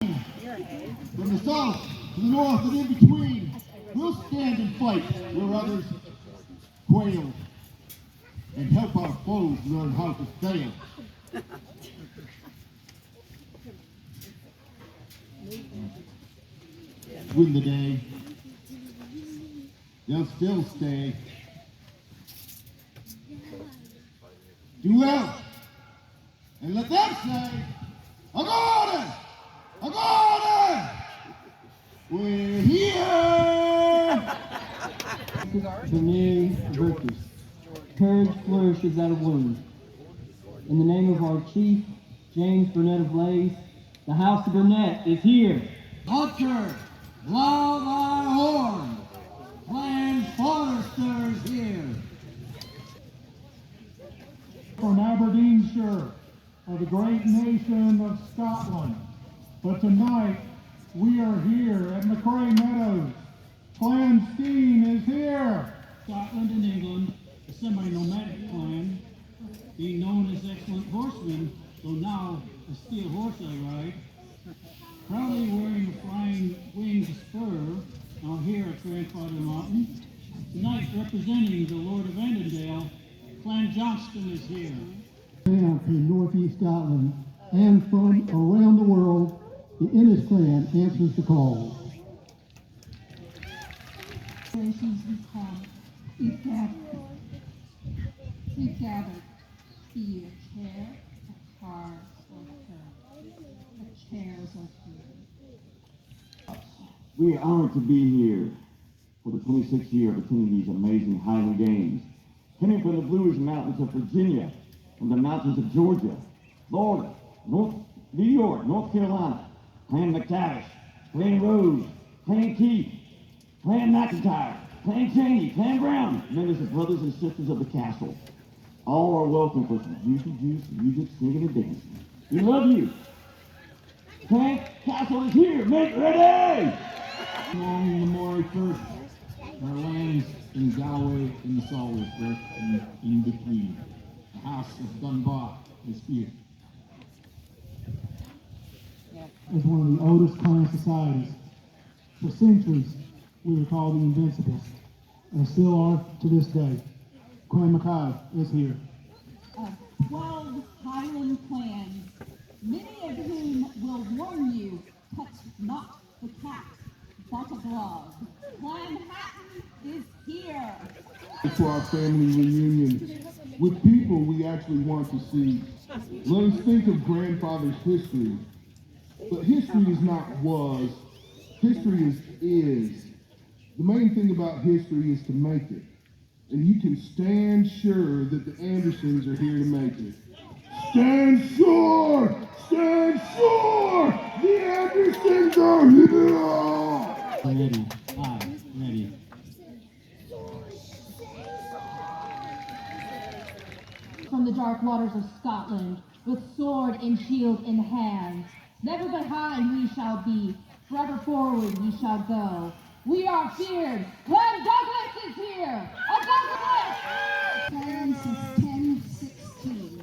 From the south to the north and in between, we'll stand and fight where others quail and help our foes learn how to fail. Win the day, they'll still stay. Do well, and let them say, "Agora! Agora! We're here!" The new virtues. Courage flourishes out of wounds. In the name of our chief, James Burnett of Blaze, the House of Burnett is here. Hunter, blow thy horn. Clan Forrester's here. From Aberdeenshire, of the great nation of Scotland. But tonight, we are here at McCrae Meadows. Clan Steen is here. Scotland and England, a semi-nomadic clan, being known as excellent horsemen, though now a steel horse I ride, proudly wearing a flying winged spur, out here at Grandfather Mountain. Tonight, representing the Lord of Annandale, Clan Johnston is here. Down from Northeast Scotland and from around the world, the Innis clan answers the call. Generations we come, we've gathered to be a chair, a car, or a chair. The chairs are here. We are honored to be here for the 26th year of attending these amazing Highland Games. Coming from the Blue Ridge Mountains of Virginia, from the mountains of Georgia, Florida, New York, North Carolina, Clan McTavish, Clan Rose, Clan Keith, Clan McIntyre, Clan Cheney, Clan Brown, members of brothers and sisters of the castle. All are welcome for some juicy music, singing, and dancing. We love you. Clan Castle is here. Make ready! Long Memorial first, our lands in Galloway and the Salworth, and in between. The House of Dunbar is here. As one of the oldest clan societies, for centuries we were called the Invincibles, and still are to this day. Clan Mackay is here. 12 Highland clans, many of whom will warn you, touch not the cat, but a glove. Clan Hatton is here. To our family reunion with people we actually want to see. Let us think of grandfather's history. But history is not was, history is. The main thing about history is to make it. And you can stand sure that the Andersons are here to make it. Stand sure! Stand sure! The Andersons are here! Ready, ready. From the dark waters of Scotland, with sword and shield in hand, never behind we shall be, forever forward we shall go. We are feared. Clan Douglas is here! A Douglas! Clan since 1016.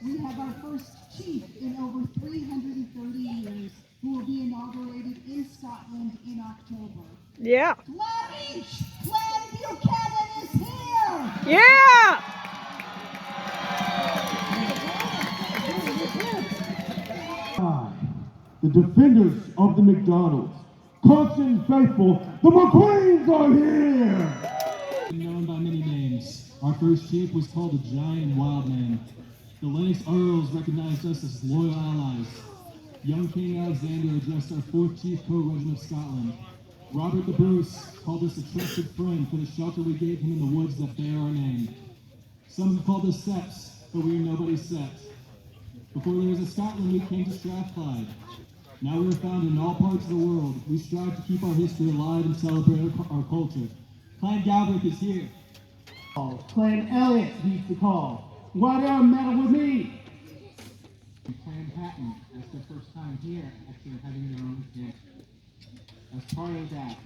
We have our first chief in over 330 years, who will be inaugurated in Scotland in October. Yeah. Clan H! Clan Buchanan is here! Yeah. The defenders of the McDonald's, constant faithful, the McQueens are here! Known by many names, our first chief was called a giant wild man. The Lennox Earls recognized us as loyal allies. Young King Alexander addressed our fourth chief co-regent of Scotland. Robert the Bruce called us a trusted friend for the shelter we gave him in the woods that bear our name. Some have called us Seps, but we are nobody's Seps. Before there was a Scotland, we came to Strathclyde. Now we are found in all parts of the world. We strive to keep our history alive and celebrate our culture. Clan Galbraith is here. Clan Elliott heeds the call. Why don't meddle with me? Clan Hatton, that's their first time here, actually having their own event. As part of that,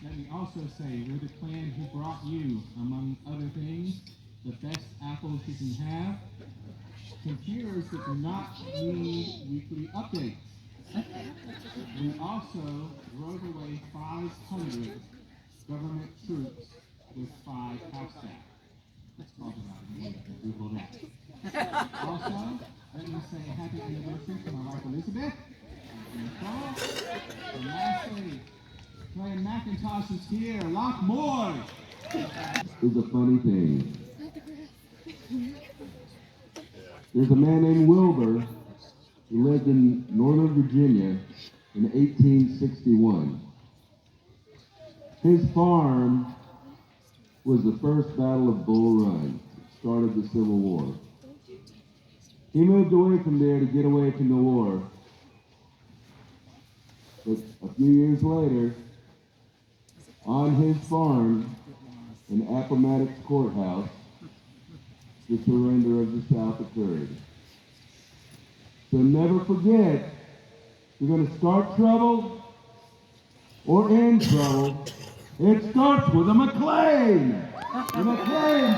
let me also say we're the clan who brought you, among other things, the best apples you can have, computers that do not need weekly updates. We also drove away 500 government troops with 5 house staff. Let's talk about it. Google that. Also, let me say happy anniversary to my wife Elizabeth. And lastly, Clay McIntosh is here. Lockmore! Is a funny thing. There's a man named Wilbur who lived in Northern Virginia in 1861. His farm was the first Battle of Bull Run, started the Civil War. He moved away from there to get away from the war. But a few years later, on his farm in Appomattox Courthouse, the surrender of the South occurred. So never forget, if you're going to start trouble or end trouble, it starts with a McLean. The McLean